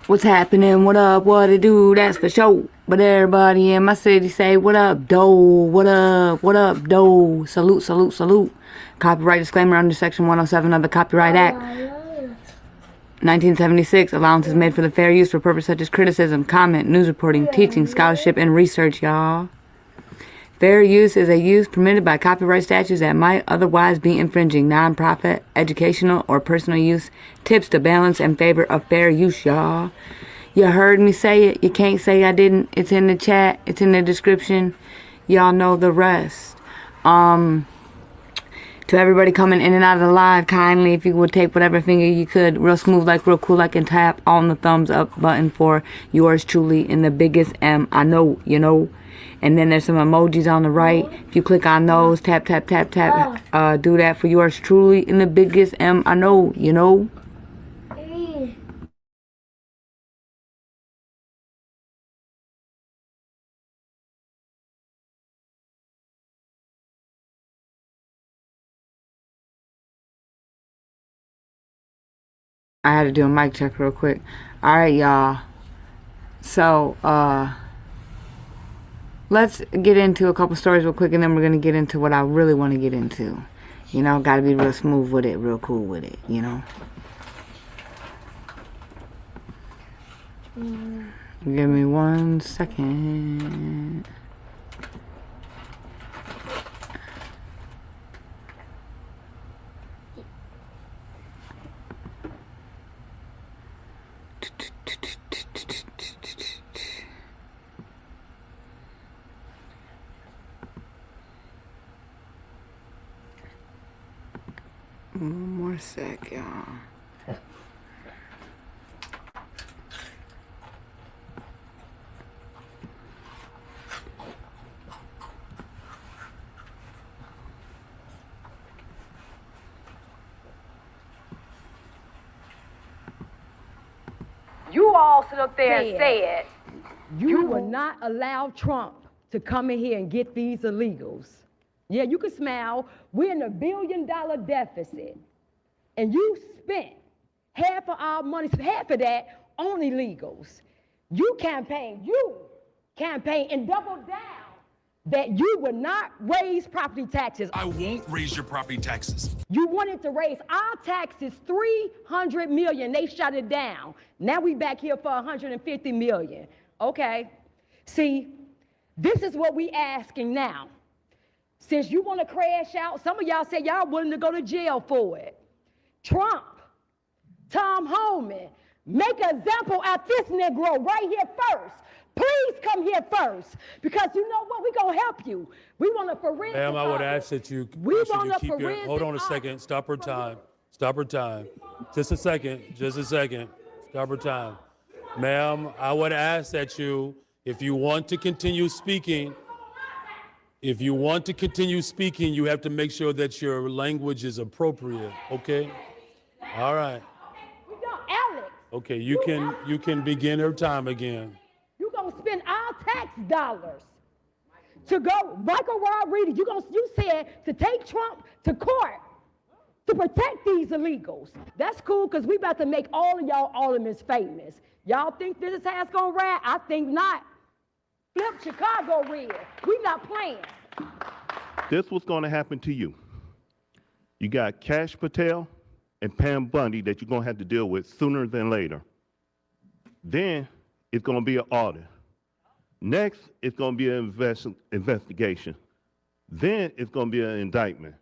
What's happening? What up? What it do? That's for sure. But everybody in my city say, what up, doe? What up? What up, doe? Salute, salute, salute. Copyright disclaimer under Section 107 of the Copyright Act. 1976, allowance is made for the fair use for purposes such as criticism, comment, news reporting, teaching, scholarship, and research, y'all. Fair use is a use permitted by copyright statutes that might otherwise be infringing. Non-profit, educational, or personal use tips to balance in favor of fair use, y'all. You heard me say it. You can't say I didn't. It's in the chat. It's in the description. Y'all know the rest. To everybody coming in and out of the live, kindly, if you would take whatever finger you could, real smooth, like real cool, like, and tap on the thumbs up button for yours truly in the biggest M. I know, you know. And then there's some emojis on the right. If you click on those, tap, tap, tap, tap, do that for yours truly in the biggest M. I know, you know. I had to do a mic check real quick. All right, y'all. So, let's get into a couple stories real quick, and then we're going to get into what I really want to get into. You know, got to be real smooth with it, real cool with it, you know. Give me 1 second. One more sec, y'all. You all sit up there and said you will not allow Trump to come in here and get these illegals. Yeah, you can smile. We're in a $1 billion deficit. And you spent half of our money, half of that on illegals. You campaign and double down that you would not raise property taxes. I won't raise your property taxes. You wanted to raise our taxes $300 million. They shut it down. Now we back here for $150 million. Okay. See, this is what we asking now. Since you want to crash out, some of y'all say y'all willing to go to jail for it. Trump, Tom Homan, make an example out this Negro right here first. Please come here first, because you know what? We're going to help you. We want a forensic. Ma'am, I would ask that you keep your, hold on a second, stop her time. Stop her time. Just a second. Stop her time. Ma'am, I would ask that you, if you want to continue speaking, you have to make sure that your language is appropriate, okay? All right. We got Alex. Okay, you can begin her time again. You're going to spend our tax dollars to go, Michael Rodriguez, you said to take Trump to court to protect these illegals. That's cool, because we about to make all of y'all aldermen famous. Y'all think this is how it's going to ride? I think not. Flip Chicago red. We not playing. This was going to happen to you. You got Cash Patel and Pam Bundy that you're going to have to deal with sooner than later. Then it's going to be an audit. Next, it's going to be an investigation. Then it's going to be an indictment.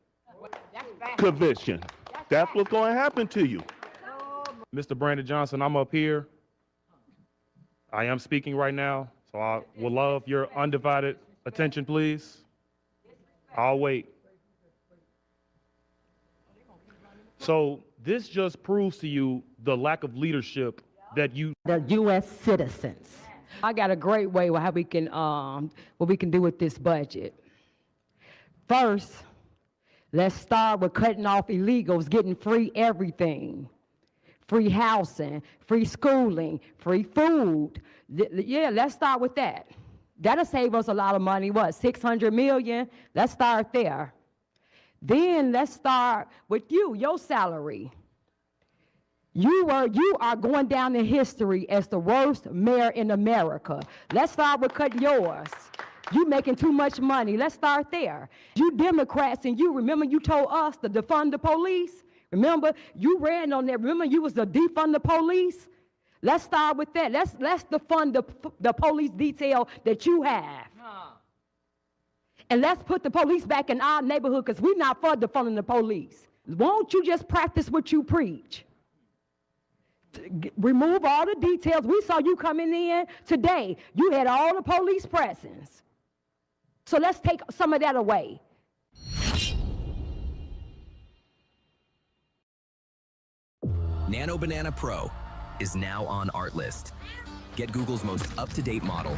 Conviction. That's what's going to happen to you. Mr. Brandon Johnson, I'm up here. I am speaking right now, so I would love your undivided attention, please. I'll wait. So this just proves to you the lack of leadership that you... The U.S. citizens. I got a great way how we can, what we can do with this budget. First, let's start with cutting off illegals, getting free everything. Free housing, free schooling, free food. Yeah, let's start with that. That'll save us a lot of money. What, $600 million? Let's start there. Then let's start with your salary. You are going down in history as the worst mayor in America. Let's start with cutting yours. You making too much money. Let's start there. You Democrats, and you remember you told us to defund the police? Remember, you ran on that. Remember, you was the defund the police? Let's start with that. Let's defund the police detail that you have. And let's put the police back in our neighborhood, because we're not for defunding the police. Won't you just practice what you preach? Remove all the details. We saw you coming in today. You had all the police presence. So let's take some of that away. Nano Banana Pro is now on Artlist. Get Google's most up-to-date model.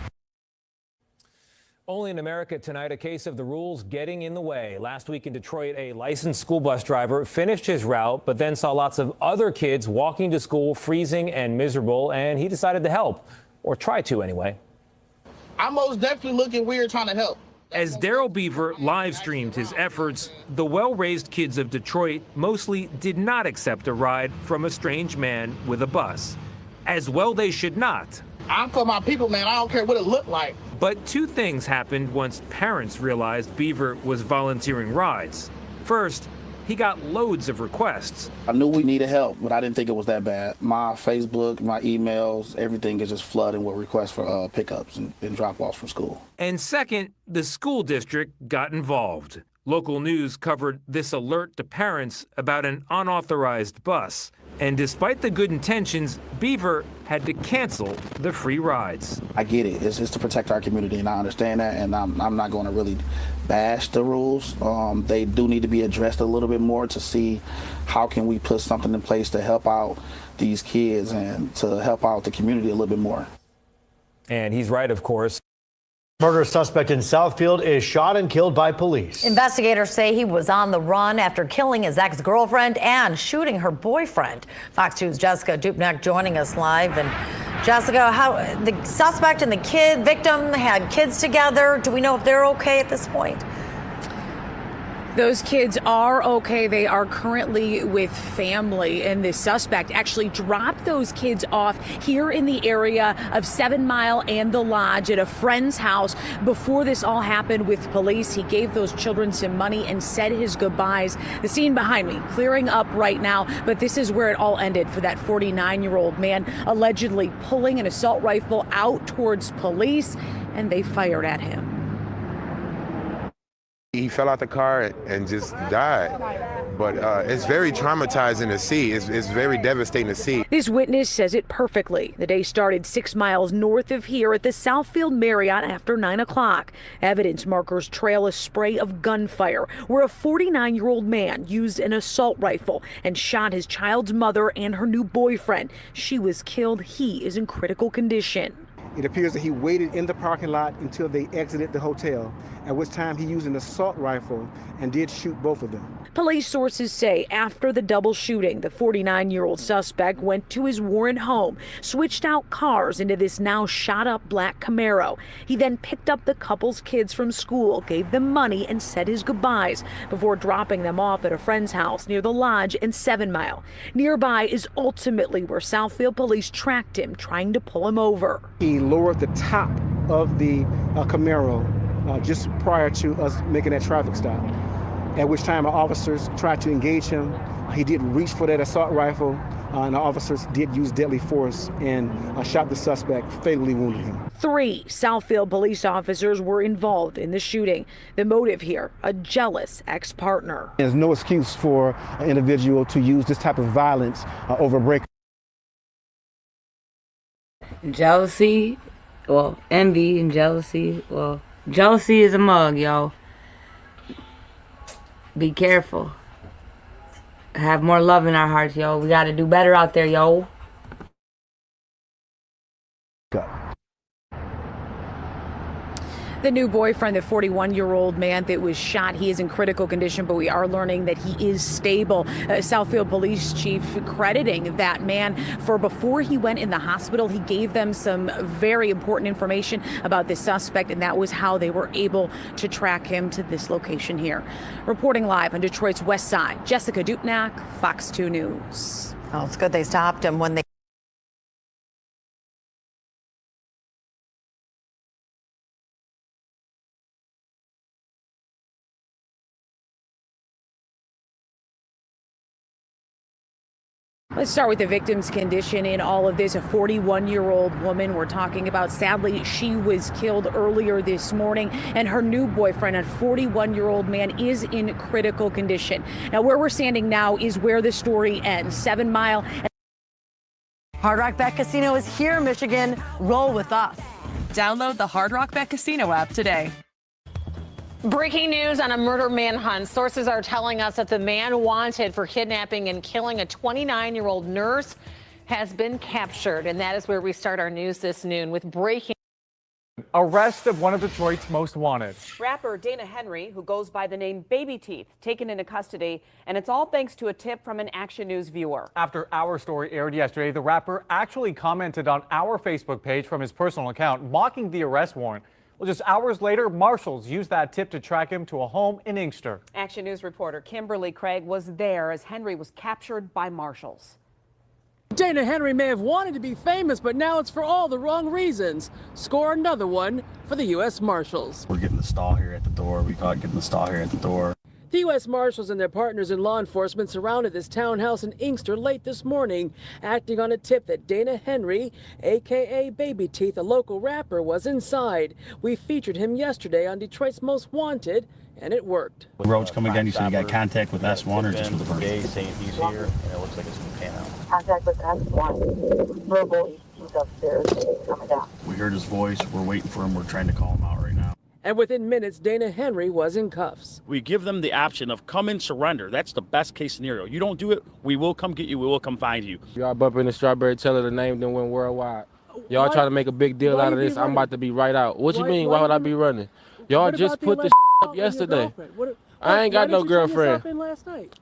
Only in America tonight, a case of the rules getting in the way. Last week in Detroit, a licensed school bus driver finished his route, but then saw lots of other kids walking to school freezing and miserable, and he decided to help, or try to anyway. I'm most definitely looking weird trying to help. As Daryl Beaver live streamed his efforts, the well-raised kids of Detroit mostly did not accept a ride from a strange man with a bus. As well they should not. I'm for my people, man. I don't care what it looked like. But two things happened once parents realized Beaver was volunteering rides. First, he got loads of requests. I knew we needed help, but I didn't think it was that bad. My Facebook, my emails, everything is just flooding with requests for pickups and drop-offs from school. And second, the school district got involved. Local news covered this alert to parents about an unauthorized bus. And despite the good intentions, Beaver had to cancel the free rides. I get it. It's to protect our community, and I understand that, and I'm not going to really bash the rules. They do need to be addressed a little bit more to see how can we put something in place to help out these kids and to help out the community a little bit more. And he's right, of course. Murder suspect in Southfield is shot and killed by police. Investigators say he was on the run after killing his ex-girlfriend and shooting her boyfriend. Fox 2's Jessica Dupnack joining us live. And Jessica, how the suspect and the victim had kids together. Do we know if they're okay at this point? Those kids are okay. They are currently with family, and the suspect actually dropped those kids off here in the area of 7 Mile and the Lodge at a friend's house before this all happened with police. He gave those children some money and said his goodbyes. The scene behind me clearing up right now, but this is where it all ended for that 49-year-old man allegedly pulling an assault rifle out towards police, and they fired at him. He fell out the car and just died. But it's very traumatizing to see. It's very devastating to see. This witness says it perfectly. The day started 6 miles north of here at the Southfield Marriott after 9 o'clock. Evidence markers trail a spray of gunfire where a 49-year-old man used an assault rifle and shot his child's mother and her new boyfriend. She was killed. He is in critical condition. It appears that he waited in the parking lot until they exited the hotel, at which time he used an assault rifle and did shoot both of them. Police sources say after the double shooting, the 49-year-old suspect went to his Warren home, switched out cars into this now shot-up black Camaro. He then picked up the couple's kids from school, gave them money, and said his goodbyes before dropping them off at a friend's house near the Lodge in 7 Mile. Nearby is ultimately where Southfield police tracked him, trying to pull him over. He lowered the top of the Camaro just prior to us making that traffic stop, at which time our officers tried to engage him. He did reach for that assault rifle, and our officers did use deadly force and shot the suspect, fatally wounded him. 3 Southfield police officers were involved in the shooting. The motive here, a jealous ex-partner. There's no excuse for an individual to use this type of violence over a break. Jealousy, envy and jealousy. Jealousy is a mug, y'all. Be careful. Have more love in our hearts, yo. We got to do better out there, yo. The new boyfriend, the 41-year-old man that was shot, he is in critical condition, but we are learning that he is stable. Southfield Police Chief crediting that man for before he went in the hospital, he gave them some very important information about the suspect, and that was how they were able to track him to this location here. Reporting live on Detroit's West Side, Jessica Dupnack, Fox 2 News. Oh, it's good they stopped him when they. Let's start with the victim's condition in all of this. A 41-year-old woman we're talking about. Sadly, she was killed earlier this morning, and her new boyfriend, a 41-year-old man, is in critical condition. Now, where we're standing now is where the story ends. 7 Mile. Hard Rock Bet Casino is here, Michigan. Roll with us. Download the Hard Rock Bet Casino app today. Breaking news on a murder manhunt. Sources are telling us that the man wanted for kidnapping and killing a 29-year-old nurse has been captured. And that is where we start our news this noon with breaking. Arrest of one of Detroit's most wanted. Rapper Dana Henry, who goes by the name Baby Teeth, taken into custody. And it's all thanks to a tip from an Action News viewer. After our story aired yesterday, the rapper actually commented on our Facebook page from his personal account, mocking the arrest warrant. Well, just hours later, marshals used that tip to track him to a home in Inkster. Action News reporter Kimberly Craig was there as Henry was captured by marshals. Dana Henry may have wanted to be famous, but now it's for all the wrong reasons. Score another one for the U.S. Marshals. We're getting the stall here at the door. We caught getting the stall here at the door. The U.S. Marshals and their partners in law enforcement surrounded this townhouse in Inkster late this morning, acting on a tip that Dana Henry, a.k.a. Baby Teeth, a local rapper, was inside. We featured him yesterday on Detroit's Most Wanted, and it worked. The roads come again, so you got contact with S1 or just with the person? Saying he's here, and it looks like it's from Canada. Contact with S1. Verbally, he's upstairs coming down. We heard his voice. We're waiting for him. We're trying to call him out right now. And within minutes, Dana Henry was in cuffs. We give them the option of come and surrender. That's the best case scenario. You don't do it, we will come get you. We will come find you. Y'all bumping the Strawberry Teller, the name then went worldwide. Y'all try to make a big deal out of this. I'm about to be right out. What you mean? Why would I be running? Y'all just put this up yesterday. I ain't got no girlfriend.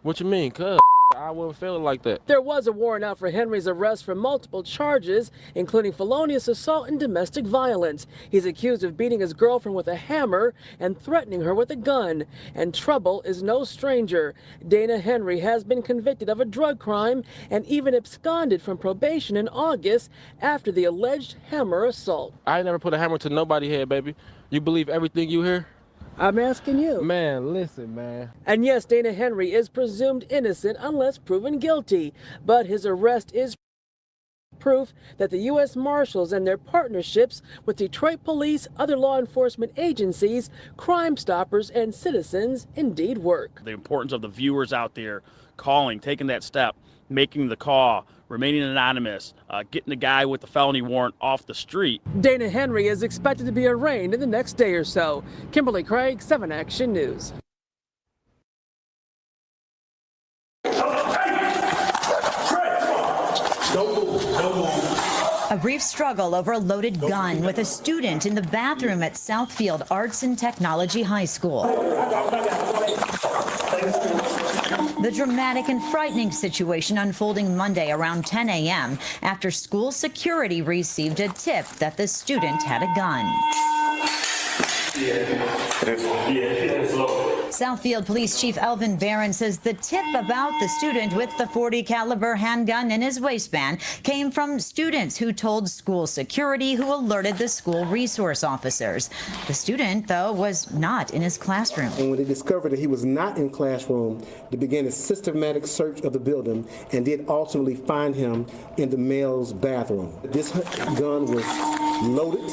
What you mean? Cuz I wouldn't feel it like that. There was a warrant out for Henry's arrest for multiple charges, including felonious assault and domestic violence. He's accused of beating his girlfriend with a hammer and threatening her with a gun. And trouble is no stranger. Dana Henry has been convicted of a drug crime and even absconded from probation in August after the alleged hammer assault. I ain't never put a hammer to nobody's head, baby. You believe everything you hear? I'm asking you. Man, listen, man. And yes, Dana Henry is presumed innocent unless proven guilty. But his arrest is proof that the U.S. Marshals and their partnerships with Detroit police, other law enforcement agencies, Crime Stoppers, and citizens indeed work. The importance of the viewers out there calling, taking that step, making the call, remaining anonymous, getting the guy with the felony warrant off the street. Dana Henry is expected to be arraigned in the next day or so. Kimberly Craig, 7 Action News. A brief struggle over a loaded gun with a student in the bathroom at Southfield Arts and Technology High School. The dramatic and frightening situation unfolding Monday around 10 a.m. after school security received a tip that the student had a gun. Southfield Police Chief Elvin Barron says the tip about the student with the .40 caliber handgun in his waistband came from students who told school security, who alerted the school resource officers. The student, though, was not in his classroom. And when they discovered that he was not in classroom, they began a systematic search of the building and did ultimately find him in the male's bathroom. This gun was loaded,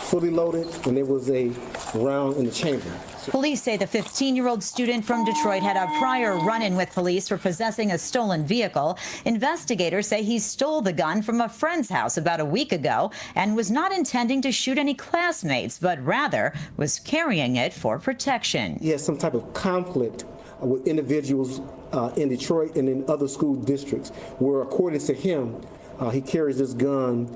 fully loaded, and there was a round in the chamber. Police say the 15-year-old student from Detroit had a prior run-in with police for possessing a stolen vehicle. Investigators say he stole the gun from a friend's house about a week ago and was not intending to shoot any classmates, but rather was carrying it for protection. He has some type of conflict with individuals in Detroit and in other school districts where, according to him, he carries this gun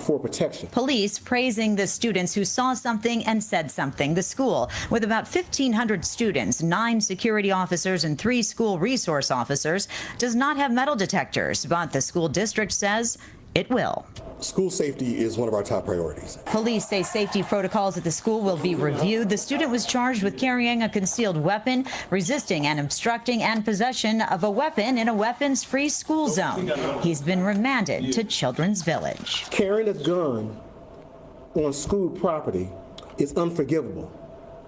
for protection. Police praising the students who saw something and said something. The school, with about 1,500 students, 9 security officers, and 3 school resource officers, does not have metal detectors, but the school district says it will. School safety is one of our top priorities. Police say safety protocols at the school will be reviewed. The student was charged with carrying a concealed weapon, resisting and obstructing, and possession of a weapon in a weapons-free school zone. He's been remanded to Children's Village. Carrying a gun on school property is unforgivable.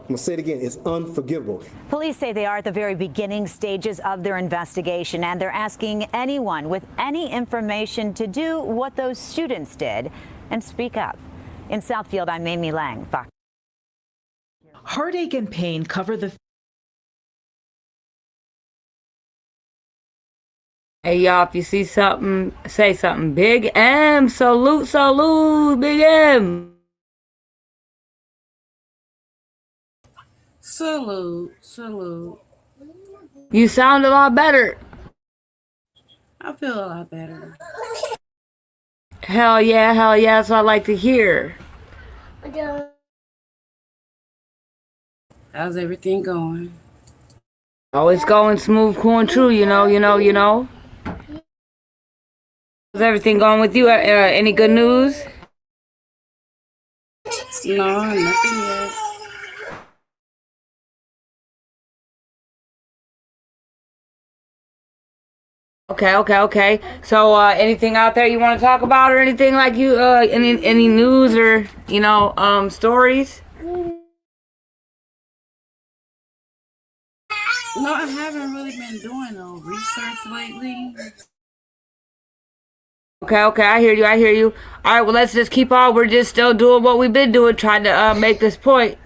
I'm gonna say it again, it's unforgivable. Police say they are at the very beginning stages of their investigation, and they're asking anyone with any information to do what those students did and speak up. In Southfield, I'm Amy Lang, Fox. Heartache and pain cover the. Hey y'all, if you see something, say something. Big M, salute, salute, Big M. Salute, salute. You sound a lot better. I feel a lot better. Hell yeah, that's what I like to hear. How's everything going? Always going smooth, cool and true, you know. How's everything going with you? Any good news? No, nothing yet. Okay. So, anything out there you want to talk about, or anything like you, any news or stories? No, I haven't really been doing no research lately. Okay, I hear you. All right, well, let's just keep on. We're just still doing what we've been doing, trying to make this point.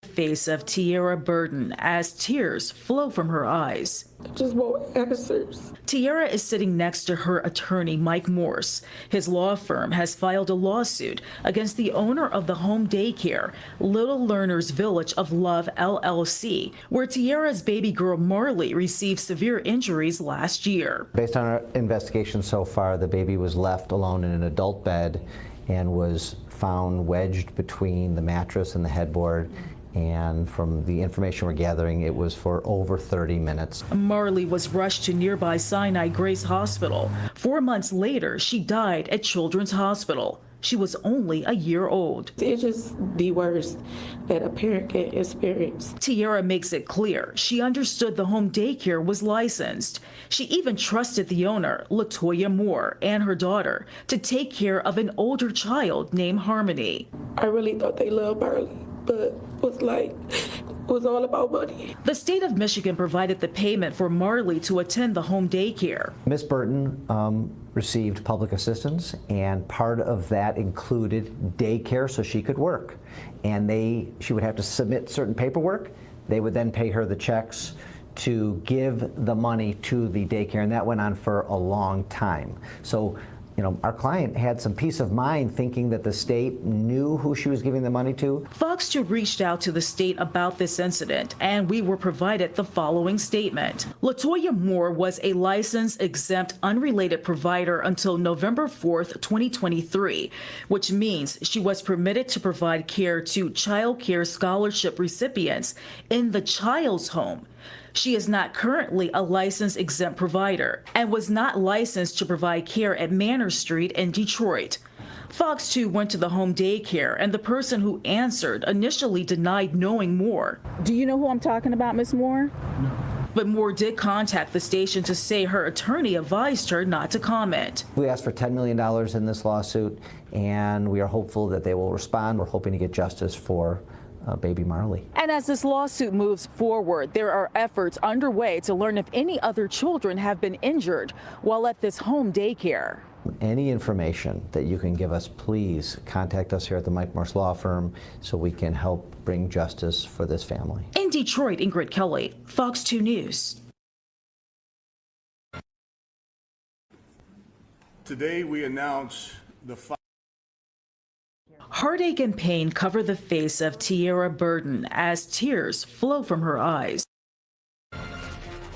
Face of Tierra Burden as tears flow from her eyes. Just want answers. Tierra is sitting next to her attorney, Mike Morse. His law firm has filed a lawsuit against the owner of the home daycare, Little Learners Village of Love, LLC, where Tierra's baby girl Marley received severe injuries last year. Based on our investigation so far, the baby was left alone in an adult bed and was found wedged between the mattress and the headboard. And from the information we're gathering, it was for over 30 minutes. Marley was rushed to nearby Sinai Grace Hospital. 4 months later, she died at Children's Hospital. She was only a year old. It's just the worst that a parent can experience. Tierra makes it clear she understood the home daycare was licensed. She even trusted the owner, Latoya Moore, and her daughter to take care of an older child named Harmony. I really thought they loved Marley, but it was all about money. The state of Michigan provided the payment for Marley to attend the home daycare. Miss Burton received public assistance, and part of that included daycare so she could work. And she would have to submit certain paperwork. They would then pay her the checks to give the money to the daycare, and that went on for a long time. So, our client had some peace of mind thinking that the state knew who she was giving the money to. Fox 2 reached out to the state about this incident, and we were provided the following statement. Latoya Moore was a licensed, exempt, unrelated provider until November 4th, 2023, which means she was permitted to provide care to child care scholarship recipients in the child's home. She is not currently a licensed exempt provider and was not licensed to provide care at Manor Street in Detroit. Fox 2 went to the home daycare, and the person who answered initially denied knowing more. Do you know who I'm talking about, Miss Moore? No. But Moore did contact the station to say her attorney advised her not to comment. We asked for $10 million in this lawsuit, and we are hopeful that they will respond. We're hoping to get justice for baby Marley. And as this lawsuit moves forward, there are efforts underway to learn if any other children have been injured while at this home daycare. Any information that you can give us, please contact us here at the Mike Morse Law Firm so we can help bring justice for this family. In Detroit, Ingrid Kelly, Fox 2 News. Today we announce the Heartache and pain cover the face of Tierra Burden as tears flow from her eyes.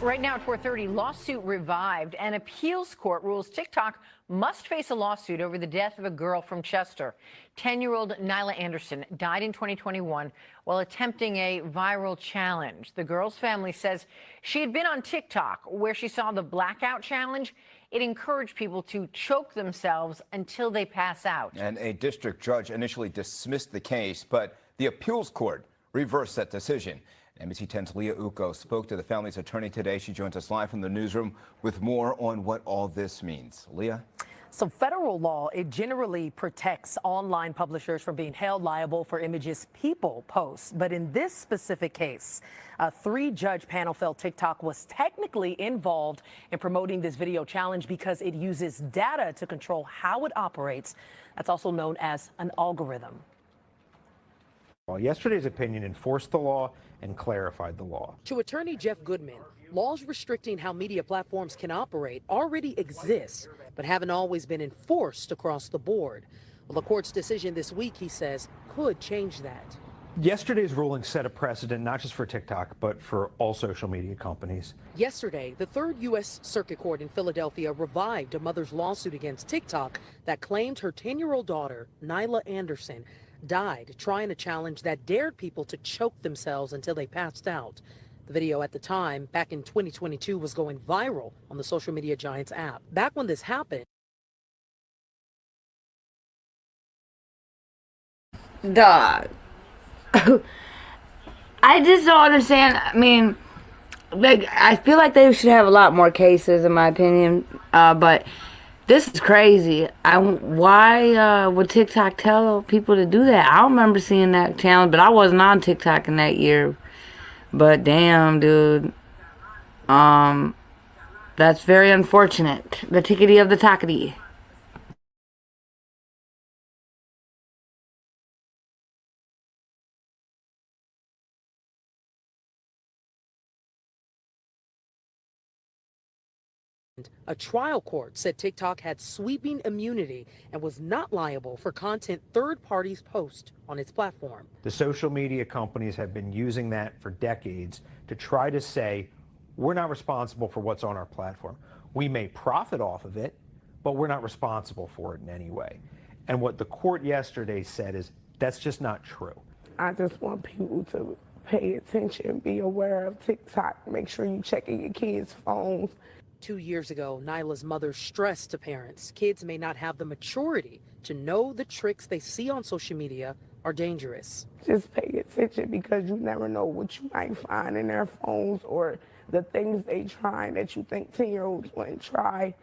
Right now at 4:30, lawsuit revived. An appeals court rules TikTok must face a lawsuit over the death of a girl from Chester. 10-year-old Nyla Anderson died in 2021 while attempting a viral challenge. The girl's family says she had been on TikTok where she saw the blackout challenge. It encouraged people to choke themselves until they pass out. And a district judge initially dismissed the case, but the appeals court reversed that decision. NBC 10's Leah Uko spoke to the family's attorney today. She joins us live from the newsroom with more on what all this means. Leah? So federal law, it generally protects online publishers from being held liable for images people post. But in this specific case, a 3-judge panel felt TikTok was technically involved in promoting this video challenge because it uses data to control how it operates. That's also known as an algorithm. Well, yesterday's opinion enforced the law and clarified the law. To attorney Jeff Goodman, laws restricting how media platforms can operate already exist, but haven't always been enforced across the board. Well, the court's decision this week, he says, could change that. Yesterday's ruling set a precedent not just for TikTok, but for all social media companies. Yesterday, the 3rd U.S. Circuit Court in Philadelphia revived a mother's lawsuit against TikTok that claimed her 10-year-old daughter, Nyla Anderson, died trying a challenge that dared people to choke themselves until they passed out. The video at the time, back in 2022, was going viral on the social media giant's app. Back when this happened, Dog. I just don't understand. I mean, like, I feel like they should have a lot more cases, in my opinion. But this is crazy. Why would TikTok tell people to do that? I don't remember seeing that challenge, but I wasn't on TikTok in that year. But damn, dude. That's very unfortunate. The tickety of the talkety. a trial court said TikTok had sweeping immunity and was not liable for content third parties post on its platform. The social media companies have been using that for decades to try to say, we're not responsible for what's on our platform. We may profit off of it, but we're not responsible for it in any way. And what the court yesterday said is that's just not true. I just want people to pay attention, be aware of TikTok, make sure you're checking your kids' phones. 2 years ago, Nyla's mother stressed to parents kids may not have the maturity to know the tricks they see on social media are dangerous. Just pay attention because you never know what you might find in their phones or the things they try that you think 10-year-olds wouldn't try.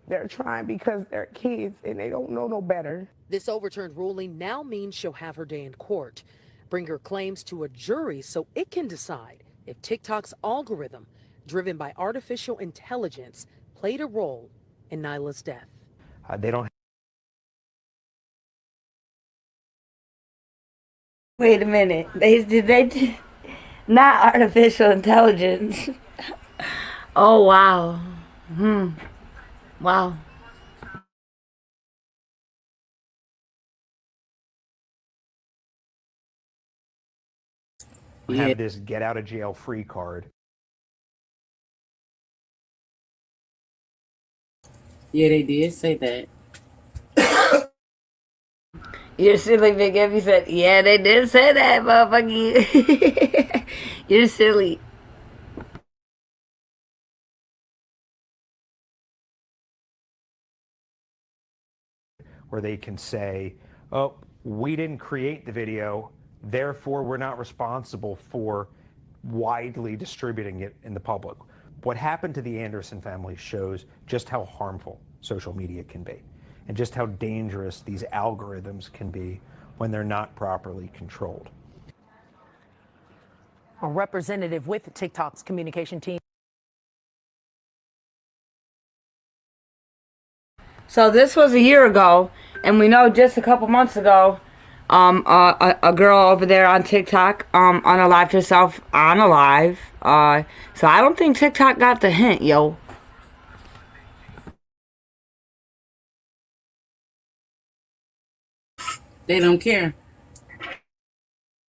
They're trying because they're kids and they don't know no better. This overturned ruling now means she'll have her day in court. Bring her claims to a jury so it can decide if TikTok's algorithm, driven by artificial intelligence, played a role in Nyla's death. They don't. Wait a minute. They not artificial intelligence. Oh, wow. Wow. Have this get out of jail free card. Yeah, they did say that. You're silly, Big Effie said, yeah, they did say that, motherfucker. You're silly. Where they can say, oh, we didn't create the video, therefore we're not responsible for widely distributing it in the public. What happened to the Anderson family shows just how harmful social media can be and just how dangerous these algorithms can be when they're not properly controlled. A representative with TikTok's communication team. So this was a year ago, and we know just a couple months ago, a girl over there on TikTok unalived herself on a live. So I don't think TikTok got the hint, yo. They don't care.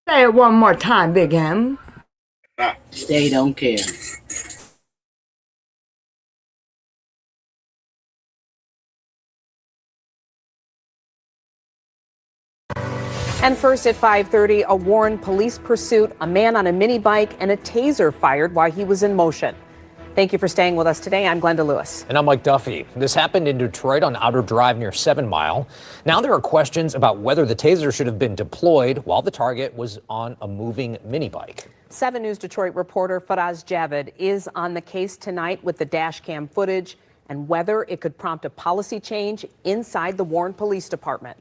Say it one more time, Big M. They don't care. And first at 5:30, a Warren police pursuit, a man on a mini bike, and a taser fired while he was in motion. Thank you for staying with us today. I'm Glenda Lewis. And I'm Mike Duffy. This happened in Detroit on Outer Drive near 7 Mile. Now there are questions about whether the taser should have been deployed while the target was on a moving mini bike. 7 News Detroit reporter Faraz Javed is on the case tonight with the dash cam footage and whether it could prompt a policy change inside the Warren Police Department.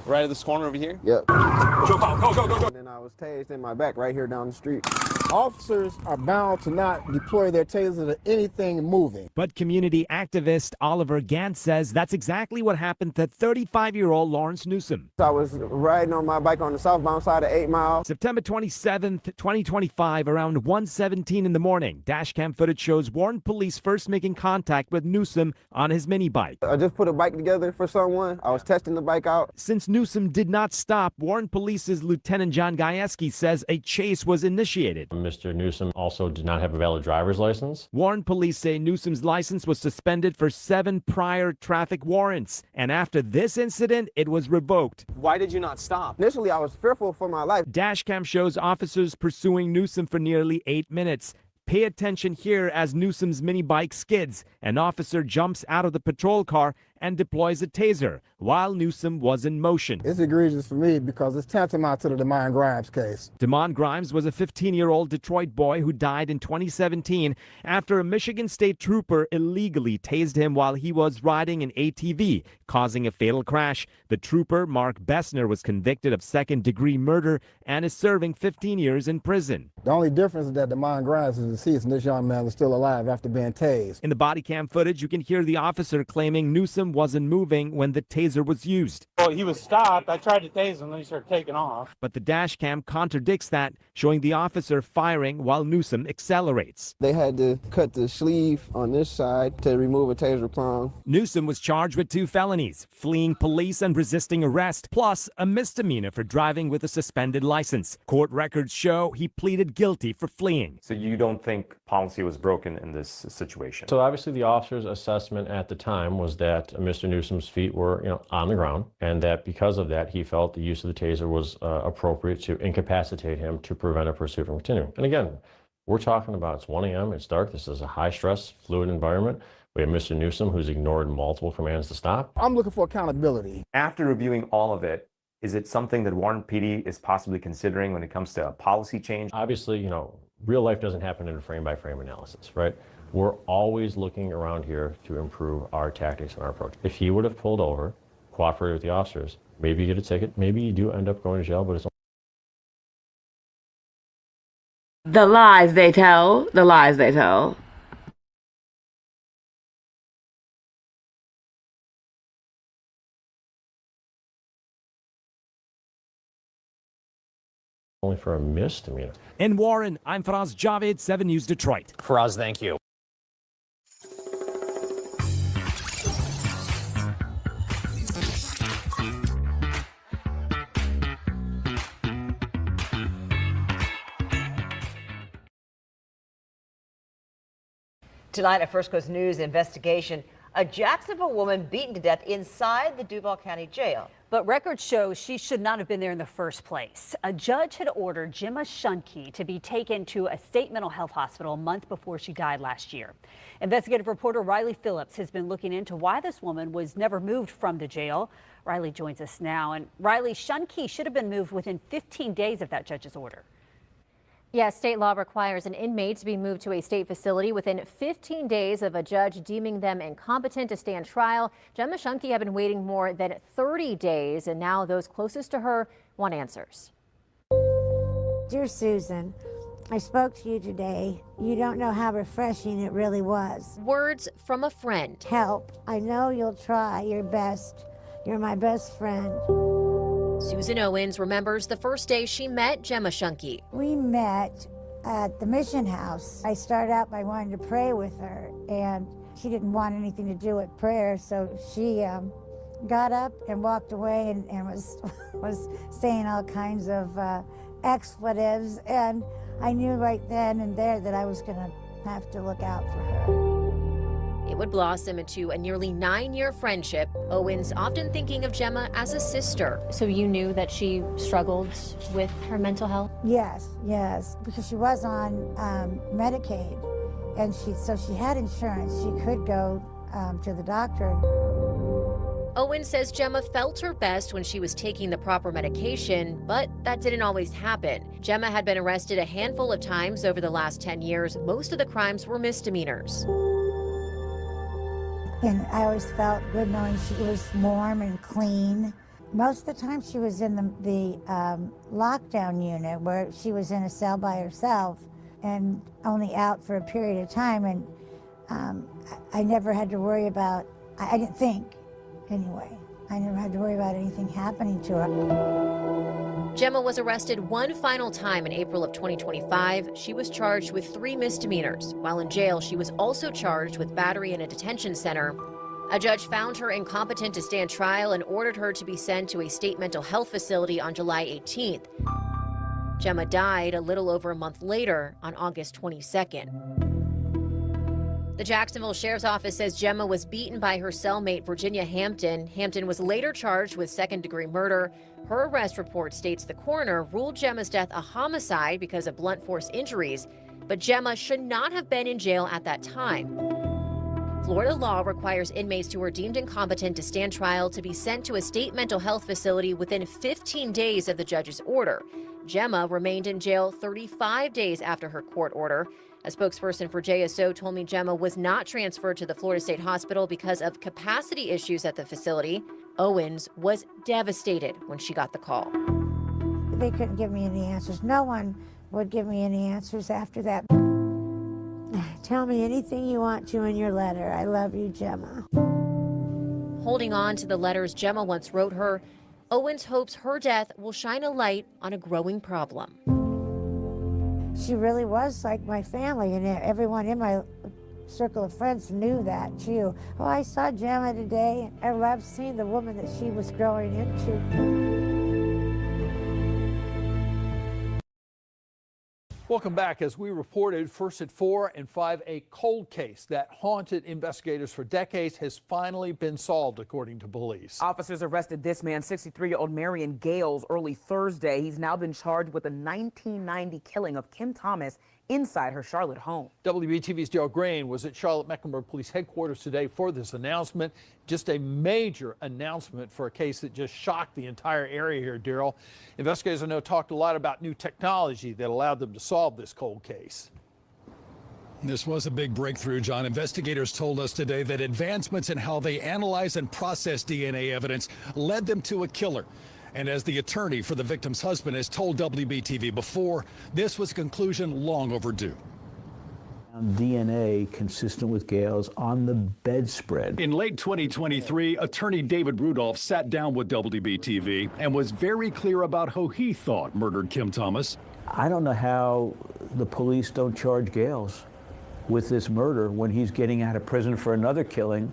Right at this corner over here? Yep. Go. And then I was tased in my back right here down the street. Officers are bound to not deploy their taser to anything moving. But community activist Oliver Gant says that's exactly what happened to 35-year-old Lawrence Newsom. I was riding on my bike on the southbound side of 8 Mile. September 27th, 2025, around 1:17 in the morning, dashcam footage shows Warren police first making contact with Newsom on his mini bike. I just put a bike together for someone. I was testing the bike out. Since Newsom did not stop, Warren Police's Lieutenant John Gajewski says a chase was initiated. Mr. Newsom also did not have a valid driver's license. Warren police say Newsom's license was suspended for 7 prior traffic warrants, and after this incident, it was revoked. Why did you not stop? Initially, I was fearful for my life. Dashcam shows officers pursuing Newsom for nearly 8 minutes. Pay attention here as Newsom's mini bike skids. An officer jumps out of the patrol car and deploys a taser while Newsom was in motion. It's egregious for me because it's tantamount to the Demond Grimes case. Demond Grimes was a 15-year-old Detroit boy who died in 2017 after a Michigan State trooper illegally tased him while he was riding an ATV, causing a fatal crash. The trooper, Mark Bessner, was convicted of second-degree murder and is serving 15 years in prison. The only difference is that Demond Grimes is deceased and this young man is still alive after being tased. In the body cam footage, you can hear the officer claiming Newsom wasn't moving when the taser was used. Well, he was stopped. I tried to tase him, then he started taking off. But the dash cam contradicts that, showing the officer firing while Newsom accelerates. They had to cut the sleeve on this side to remove a taser prong. Newsom was charged with 2 felonies, fleeing police and resisting arrest, plus a misdemeanor for driving with a suspended license. Court records show he pleaded guilty for fleeing. So you don't think policy was broken in this situation? So obviously the officer's assessment at the time was that Mr. Newsom's feet were, on the ground, and that because of that, he felt the use of the taser was appropriate to incapacitate him to prevent a pursuit from continuing. And again, we're talking about it's 1 a.m., it's dark, this is a high-stress, fluid environment. We have Mr. Newsom who's ignored multiple commands to stop. I'm looking for accountability. After reviewing all of it, is it something that Warren PD is possibly considering when it comes to a policy change? Obviously, real life doesn't happen in a frame-by-frame analysis, right? We're always looking around here to improve our tactics and our approach. If he would have pulled over, cooperated with the officers, maybe you get a ticket, maybe you do end up going to jail, but it's The lies they tell, the lies they tell. only for a misdemeanor. In Warren, I'm Faraz Javed, 7 News Detroit. Faraz, thank you. Tonight, a First Coast News investigation. A Jacksonville woman beaten to death inside the Duval County Jail. But records show she should not have been there in the first place. A judge had ordered Ziyah Shunke to be taken to a state mental health hospital a month before she died last year. Investigative reporter Riley Phillips has been looking into why this woman was never moved from the jail. Riley joins us now. And Riley, Shunke should have been moved within 15 days of that judge's order. Yes, state law requires an inmate to be moved to a state facility within 15 days of a judge deeming them incompetent to stand trial. Ziyah Shunke had been waiting more than 30 days, and now those closest to her want answers. Dear Susan, I spoke to you today. You don't know how refreshing it really was. Words from a friend. Help. I know you'll try your best. You're my best friend. Susan Owens remembers the first day she met Ziyah Shunke. We met at the mission house. I started out by wanting to pray with her, and she didn't want anything to do with prayer, so she got up and walked away and was saying all kinds of expletives, and I knew right then and there that I was going to have to look out for her. It would blossom into a nearly 9-year friendship, Owens often thinking of Gemma as a sister. So you knew that she struggled with her mental health? Yes, because she was on Medicaid, and so she had insurance. She could go to the doctor. Owens says Gemma felt her best when she was taking the proper medication, but that didn't always happen. Gemma had been arrested a handful of times over the last 10 years. Most of the crimes were misdemeanors. And I always felt good knowing she was warm and clean. Most of the time she was in the lockdown unit, where she was in a cell by herself and only out for a period of time. And I never had to worry about, I didn't think, anyway. I never had to worry about anything happening to her. Gemma was arrested one final time in April of 2025. She was charged with 3 misdemeanors. While in jail, she was also charged with battery in a detention center. A judge found her incompetent to stand trial and ordered her to be sent to a state mental health facility on July 18th. Gemma died a little over a month later on August 22nd. The Jacksonville Sheriff's Office says Gemma was beaten by her cellmate, Virginia Hampton. Hampton was later charged with second-degree murder. Her arrest report states the coroner ruled Gemma's death a homicide because of blunt force injuries, but Gemma should not have been in jail at that time. Florida law requires inmates who are deemed incompetent to stand trial to be sent to a state mental health facility within 15 days of the judge's order. Gemma remained in jail 35 days after her court order. A spokesperson for JSO told me Gemma was not transferred to the Florida State Hospital because of capacity issues at the facility. Owens was devastated when she got the call. They couldn't give me any answers. No one would give me any answers after that. Tell me anything you want to in your letter. I love you, Gemma. Holding on to the letters Gemma once wrote her, Owens hopes her death will shine a light on a growing problem. She really was like my family, and everyone in my circle of friends knew that too. Oh, I saw Gemma today. I loved seeing the woman that she was growing into. Welcome back. As we reported, first at 4 and 5, a cold case that haunted investigators for decades has finally been solved, according to police. Officers arrested this man, 63-year-old Marion Gales, early Thursday. He's now been charged with the 1990 killing of Kim Thomas inside her Charlotte home. WBTV's Daryl Grain was at Charlotte-Mecklenburg Police Headquarters today for this announcement. Just a major announcement for a case that just shocked the entire area here, Daryl. Investigators I know talked a lot about new technology that allowed them to solve this cold case. This was a big breakthrough, John. Investigators told us today that advancements in how they analyze and process DNA evidence led them to a killer. And as the attorney for the victim's husband has told WBTV before, this was a conclusion long overdue. DNA consistent with Gales on the bedspread. In late 2023, attorney David Rudolph sat down with WBTV and was very clear about who he thought murdered Kim Thomas. I don't know how the police don't charge Gales with this murder when he's getting out of prison for another killing,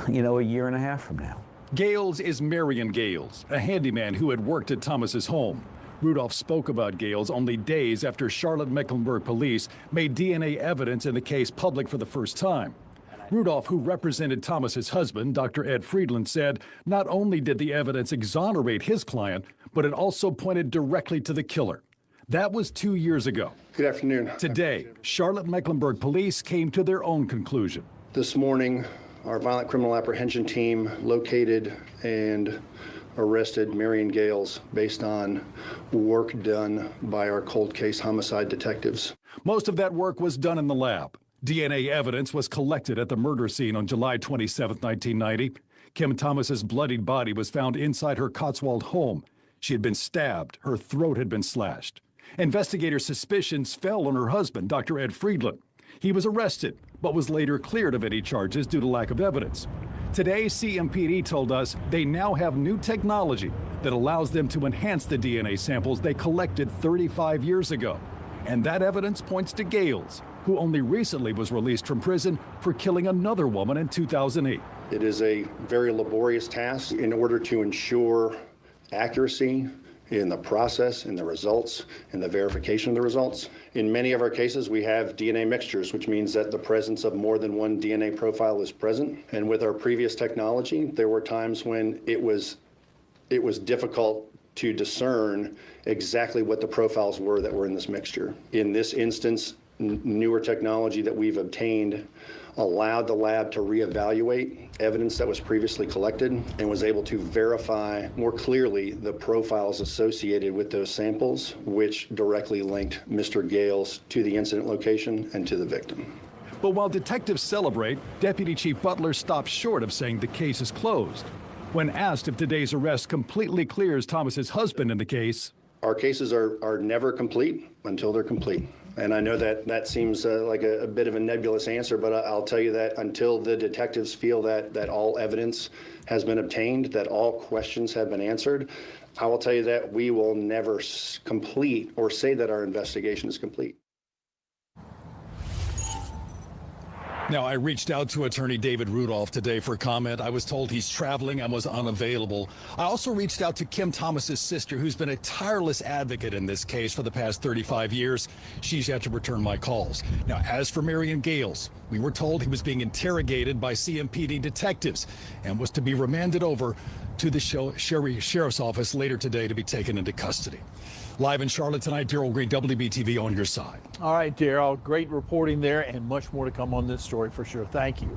you know, a year and a half from now. Gales is Marion Gales, a handyman who had worked at Thomas's home. Rudolph spoke about Gales only days after Charlotte-Mecklenburg police made DNA evidence in the case public for the first time. Rudolph, who represented Thomas's husband, Dr. Ed Friedland, said not only did the evidence exonerate his client, but it also pointed directly to the killer. That was 2 years ago. Good afternoon. Today, Charlotte-Mecklenburg police came to their own conclusion. This morning, our violent criminal apprehension team located and arrested Marion Gales based on work done by our cold case homicide detectives. Most of that work was done in the lab. DNA evidence was collected at the murder scene on July 27, 1990. Kim Thomas's bloodied body was found inside her Cotswold home. She had been stabbed. Her throat had been slashed. Investigators' suspicions fell on her husband, Dr. Ed Friedland. He was arrested, but was later cleared of any charges due to lack of evidence. Today, CMPD told us they now have new technology that allows them to enhance the DNA samples they collected 35 years ago. And that evidence points to Gales, who only recently was released from prison for killing another woman in 2008. It is a very laborious task in order to ensure accuracy in the process, in the results, in the verification of the results. In many of our cases, we have DNA mixtures, which means that the presence of more than one DNA profile is present. And with our previous technology, there were times when it was difficult to discern exactly what the profiles were that were in this mixture. In this instance, newer technology that we've obtained allowed the lab to reevaluate evidence that was previously collected and was able to verify more clearly the profiles associated with those samples, which directly linked Mr. Gales to the incident location and to the victim. But while detectives celebrate, Deputy Chief Butler stops short of saying the case is closed. When asked if today's arrest completely clears Thomas's husband in the case, our cases are never complete until they're complete. And I know that seems like a bit of a nebulous answer, but I'll tell you that until the detectives feel that all evidence has been obtained, that all questions have been answered, I will tell you that we will never complete or say that our investigation is complete. Now, I reached out to attorney David Rudolph today for comment. I was told he's traveling and was unavailable. I also reached out to Kim Thomas's sister, who's been a tireless advocate in this case for the past 35 years. She's yet to return my calls. Now, as for Marion Gales, we were told he was being interrogated by CMPD detectives and was to be remanded over to the sheriff's office later today to be taken into custody. Live in Charlotte tonight, Daryl Green, WBTV on your side. All right, Daryl, great reporting there and much more to come on this story for sure. Thank you.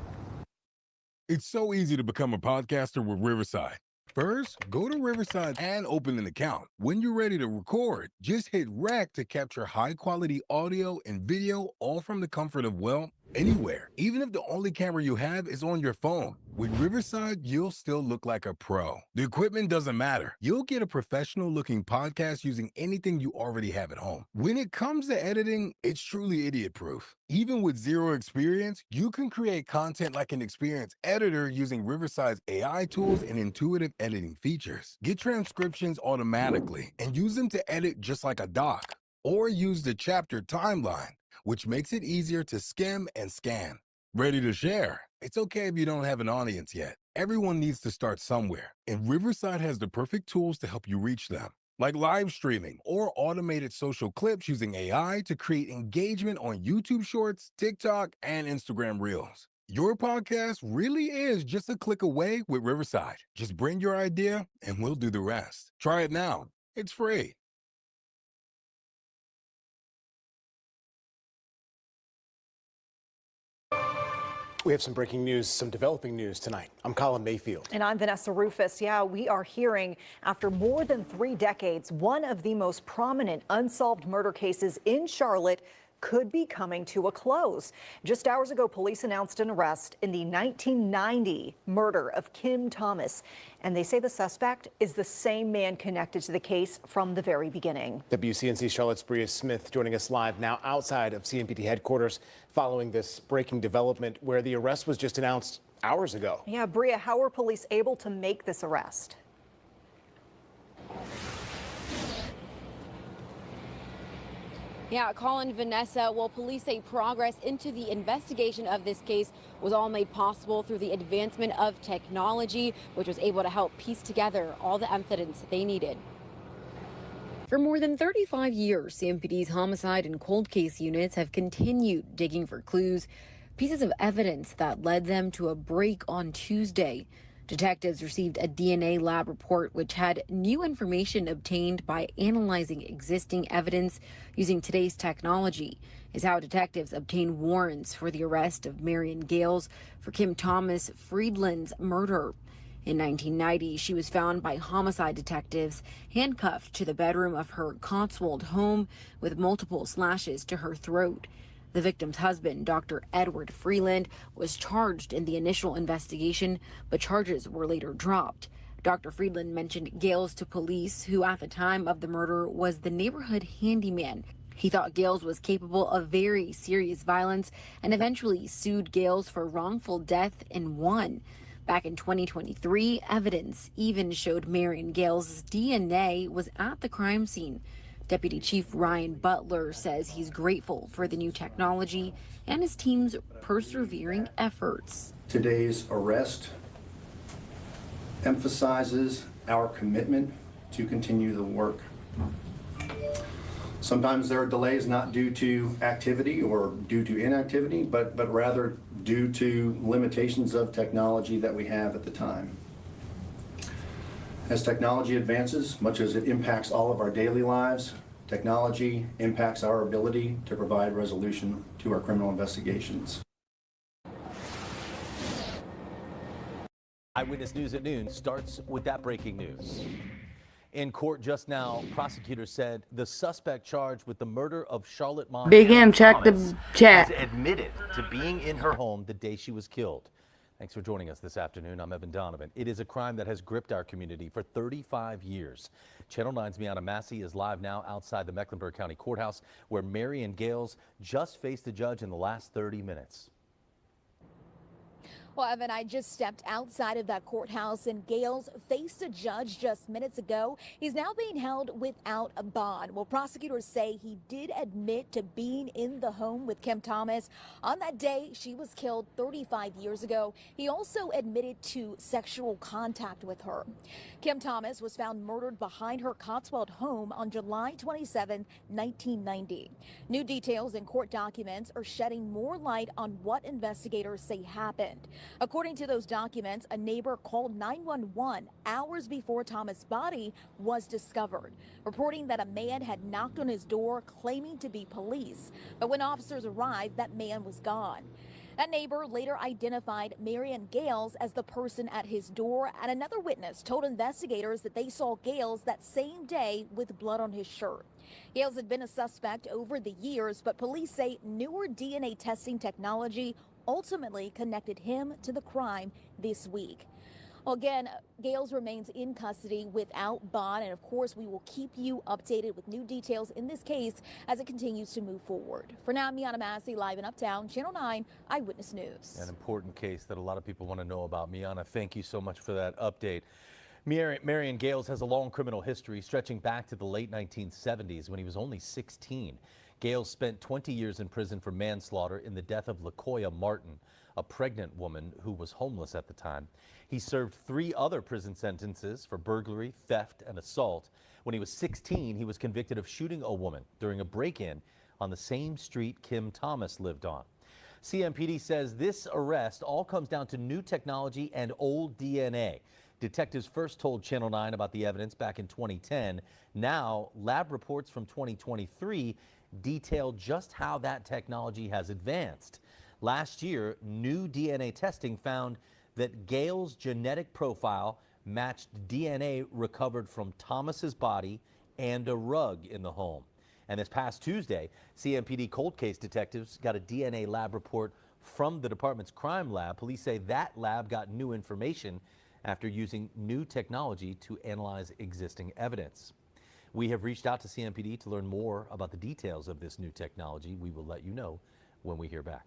It's so easy to become a podcaster with Riverside. First, go to Riverside and open an account. When you're ready to record, just hit rec to capture high-quality audio and video, all from the comfort of, well, anywhere. Even if the only camera you have is on your phone. With Riverside, you'll still look like a pro. The equipment doesn't matter. You'll get a professional-looking podcast using anything you already have at home. When it comes to editing, it's truly idiot-proof. Even with zero experience, you can create content like an experienced editor using Riverside's AI tools and intuitive editing features. Get transcriptions automatically and use them to edit just like a doc. Or use the chapter timeline, which makes it easier to skim and scan. Ready to share? It's okay if you don't have an audience yet. Everyone needs to start somewhere, and Riverside has the perfect tools to help you reach them, like live streaming or automated social clips using AI to create engagement on YouTube Shorts, TikTok, and Instagram Reels. Your podcast really is just a click away with Riverside. Just bring your idea, and we'll do the rest. Try it now. It's free. We have some breaking news, some developing news tonight. I'm Colin Mayfield. And I'm Vanessa Rufus. Yeah, we are hearing after more than 3 decades, one of the most prominent unsolved murder cases in Charlotte could be coming to a close. Just hours ago, police announced an arrest in the 1990 murder of Kim Thomas. And they say the suspect is the same man connected to the case from the very beginning. WCNC Charlotte's Bria Smith joining us live now outside of CMPD headquarters following this breaking development where the arrest was just announced hours ago. Yeah, Bria, how were police able to make this arrest? Yeah, Colin, Vanessa, well, police say progress into the investigation of this case was all made possible through the advancement of technology, which was able to help piece together all the evidence that they needed. For more than 35 years, CMPD's homicide and cold case units have continued digging for clues, pieces of evidence that led them to a break on Tuesday. Detectives received a DNA lab report which had new information obtained by analyzing existing evidence using today's technology. Is how detectives obtained warrants for the arrest of Marion Gales for Kim Thomas Friedland's murder. In 1990, she was found by homicide detectives handcuffed to the bedroom of her Cotswold home with multiple slashes to her throat. The victim's husband, Dr. Edward Freeland, was charged in the initial investigation, but charges were later dropped. Dr. Freeland mentioned Gales to police, who at the time of the murder was the neighborhood handyman. He thought Gales was capable of very serious violence and eventually sued Gales for wrongful death and won. Back in 2023, evidence even showed Marion Gales' DNA was at the crime scene. Deputy Chief Ryan Butler says he's grateful for the new technology and his team's persevering efforts. Today's arrest emphasizes our commitment to continue the work. Sometimes there are delays not due to activity or due to inactivity, but rather due to limitations of technology that we have at the time. As technology advances, much as it impacts all of our daily lives, technology impacts our ability to provide resolution to our criminal investigations. Eyewitness News at noon starts with that breaking news. In court just now, prosecutors said the suspect charged with the murder of Charlotte mom Big M, Thomas check the chat. has admitted to being in her home the day she was killed. Thanks for joining us this afternoon. I'm Evan Donovan. It is a crime that has gripped our community for 35 years. Channel 9's Miana Massey is live now outside the Mecklenburg County Courthouse, where Marion Gales just faced the judge in the last 30 minutes. Well, Evan, I just stepped outside of that courthouse and Gales faced a judge just minutes ago. He's now being held without a bond. Well, prosecutors say he did admit to being in the home with Kim Thomas on that day she was killed 35 years ago. He also admitted to sexual contact with her. Kim Thomas was found murdered behind her Cotswold home on July 27, 1990. New details in court documents are shedding more light on what investigators say happened. According to those documents, a neighbor called 911 hours before Thomas' body was discovered, reporting that a man had knocked on his door claiming to be police. But when officers arrived, that man was gone. That neighbor later identified Marion Gales as the person at his door, and another witness told investigators that they saw Gales that same day with blood on his shirt. Gales had been a suspect over the years, but police say newer DNA testing technology ultimately connected him to the crime this week. Well, again, Gales remains in custody without bond, and of course we will keep you updated with new details in this case as it continues to move forward. For now, Miana Massey, live in Uptown, Channel 9 Eyewitness News. An important case that a lot of people want to know about. Miana, thank you so much for that update. Marion Gales has a long criminal history stretching back to the late 1970s when he was only 16. Gales spent 20 years in prison for manslaughter in the death of LaKoya Martin, a pregnant woman who was homeless at the time. He served 3 other prison sentences for burglary, theft, and assault. When he was 16, he was convicted of shooting a woman during a break-in on the same street Kim Thomas lived on. CMPD says this arrest all comes down to new technology and old DNA. Detectives first told Channel 9 about the evidence back in 2010. Now, lab reports from 2023 detail just how that technology has advanced. Last year, new DNA testing found that Gales' genetic profile matched DNA recovered from Thomas's body and a rug in the home. And this past Tuesday, CMPD cold case detectives got a DNA lab report from the department's crime lab. Police say that lab got new information after using new technology to analyze existing evidence. We have reached out to CMPD to learn more about the details of this new technology. We will let you know when we hear back.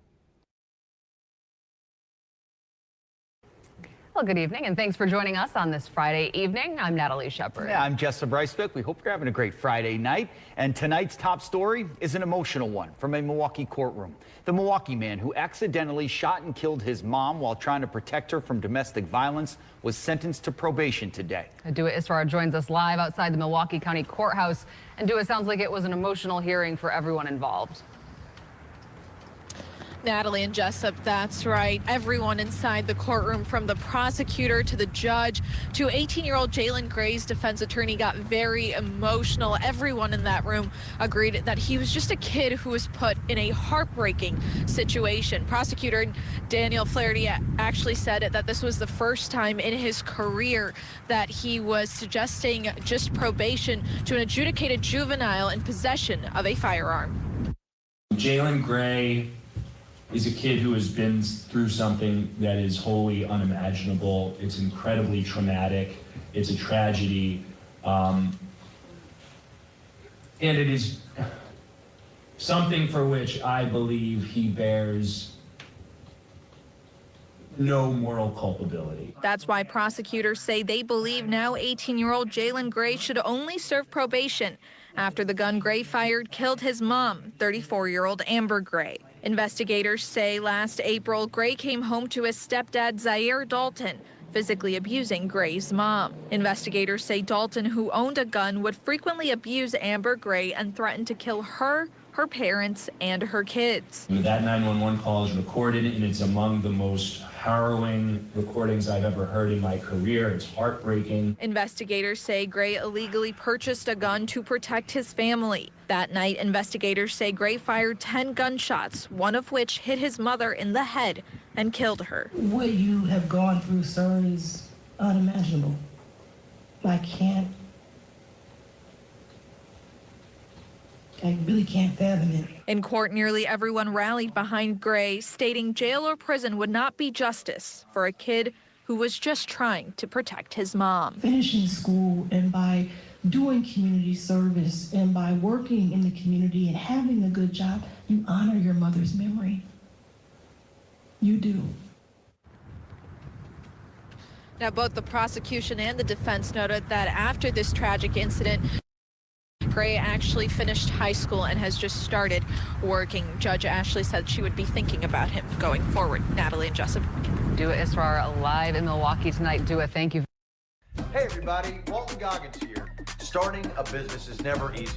Well, good evening, and thanks for joining us on this Friday evening. I'm Natalie Shepard. Yeah, I'm Jessa Brycevic. We hope you're having a great Friday night. And tonight's top story is an emotional one from a Milwaukee courtroom. The Milwaukee man who accidentally shot and killed his mom while trying to protect her from domestic violence was sentenced to probation today. Dua Israr joins us live outside the Milwaukee County Courthouse. And Dua, sounds like it was an emotional hearing for everyone involved. Natalie and Jessup, that's right. Everyone inside the courtroom, from the prosecutor to the judge to 18-year-old Jalen Gray's defense attorney, got very emotional. Everyone in that room agreed that he was just a kid who was put in a heartbreaking situation. Prosecutor Daniel Flaherty actually said that this was the first time in his career that he was suggesting just probation to an adjudicated juvenile in possession of a firearm. Jalen Gray is a kid who has been through something that is wholly unimaginable. It's incredibly traumatic. It's a tragedy. And it is something for which I believe he bears no moral culpability. That's why prosecutors say they believe now 18-year-old Jalen Gray should only serve probation after the gun Gray fired killed his mom, 34-year-old Amber Gray. Investigators say last April, Gray came home to his stepdad, Ziyah Dalton, physically abusing Gray's mom. Investigators say Dalton, who owned a gun, would frequently abuse Amber Gray and threaten to kill her, her parents, and her kids. That 911 call is recorded, and it's among the most harrowing recordings I've ever heard in my career. It's heartbreaking. Investigators say Gray illegally purchased a gun to protect his family. That night, investigators say Gray fired 10 gunshots, one of which hit his mother in the head and killed her. What you have gone through, sir, is unimaginable. I really can't fathom it. In court, nearly everyone rallied behind Gray, stating jail or prison would not be justice for a kid who was just trying to protect his mom. Finishing school and by doing community service and by working in the community and having a good job, you honor your mother's memory. You do. Now, both the prosecution and the defense noted that after this tragic incident, Gray actually finished high school and has just started working. Judge Ashley said she would be thinking about him going forward. Natalie and Jessup. Dua Israr live in Milwaukee tonight. Dua, thank you. Hey everybody, Walton Goggins here. Starting a business is never easy.